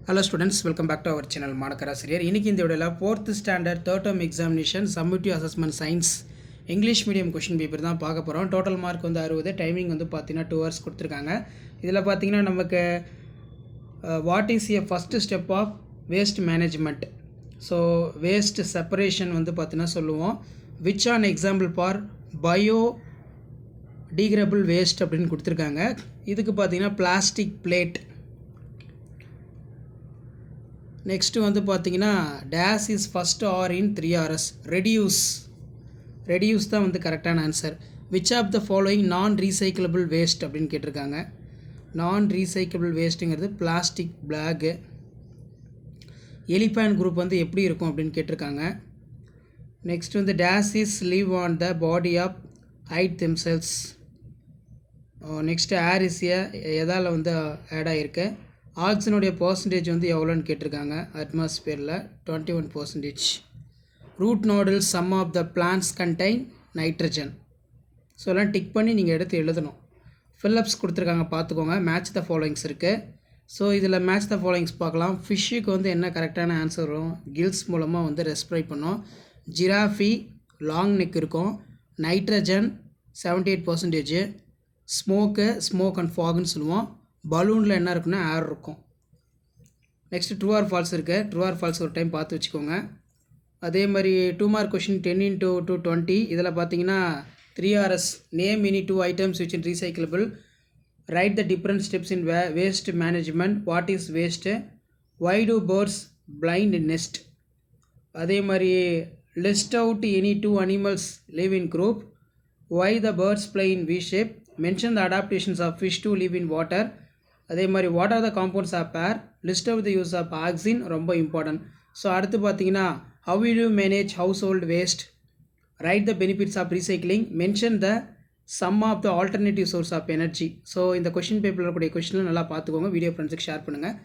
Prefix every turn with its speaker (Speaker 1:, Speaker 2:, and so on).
Speaker 1: Hello students, welcome back to our channel மாணக்கராசிரியர். இன்னைக்கு இந்த வீடியோல 4th standard third term examination summative assessment science English medium question paper தான் பார்க்க போகிறோம். Total mark வந்து 60, டைமிங் வந்து பார்த்தீங்கன்னா 2 hours கொடுத்துருக்காங்க. இதில் பார்த்தீங்கன்னா நமக்கு what is a first step of waste management, so waste separation வந்து பார்த்தீங்கன்னா சொல்லுவோம். Which an example for biodegradable waste அப்படின்னு கொடுத்துருக்காங்க. இதுக்கு பார்த்தீங்கன்னா பிளாஸ்டிக் பிளேட். நெக்ஸ்ட்டு வந்து பார்த்தீங்கன்னா this is first R in 3Rs, reduce தான் வந்து கரெக்டான answer. Which of the following non recyclable waste அப்படின்னு கேட்டிருக்காங்க. நான் ரீசைக்கிளபிள் வேஸ்ட்டுங்கிறது பிளாஸ்டிக் பேக்கு. எலிஃபேண்ட் குரூப் வந்து எப்படி இருக்கும் அப்படின்னு கேட்டிருக்காங்க. நெக்ஸ்ட் வந்து this is live on the body of hide themselves. Next air is எதால் வந்து ஆட் ஆகிருக்கு. ஆக்சிஜனுடைய பர்சன்டேஜ் வந்து எவ்வளோன்னு கேட்டிருக்காங்க. அட்மாஸ்பியரில் 21%. ரூட் நோடில் some of the plants contain nitrogen. So எல்லாம் டிக் பண்ணி நீங்கள் எடுத்து எழுதணும். ஃபில்லப்ஸ் கொடுத்துருக்காங்க பார்த்துக்கோங்க. மேட்ச் த ஃபாலோயிங்ஸ் இருக்குது. ஸோ இதில் மேட்ச் த ஃபாலோயிங்ஸ் பார்க்கலாம். ஃபிஷ்ஷுக்கு வந்து என்ன கரெக்டான ஆன்சர் வரும்? கில்ஸ் மூலமாக வந்து ரெஸ்பிரை பண்ணோம். ஜிராஃபி லாங் நெக் இருக்கும். நைட்ரஜன் 78%. ஸ்மோக் அண்ட் ஃபாகுன்னு சொல்லுவோம். பலூனில் என்ன இருக்குன்னா ஏர் இருக்கும். நெக்ஸ்ட்டு ட்ரூ ஆர் ஃபால்ஸ் இருக்குது. ட்ரூ ஆர் ஃபால்ஸ் ஒரு டைம் பார்த்து வச்சுக்கோங்க. அதே மாதிரி 2 மார்க் கொஷின் 10 into 220. இதில் பார்த்தீங்கன்னா 3Rs name any 2 items which in recyclable, write the different steps in waste management, what is waste, why do birds blind nest. அதே மாதிரி list out any 2 animals live in group, why the birds play in V shape, mention the adaptations of fish to live in water. அதே மாதிரி what are the compounds of air, list of the use of auxin ரொம்ப important. So அடுத்து பார்த்தீங்கன்னா how will you manage household waste, right the benefits of recycling, mention the some of the alternative source of energy. So இந்த question பேப்பரில் இருக்கக்கூடிய கொஷினில் நல்லா பார்த்துக்கோங்க. Video ஃப்ரெண்ட்ஸுக்கு ஷேர் பண்ணுங்கள்.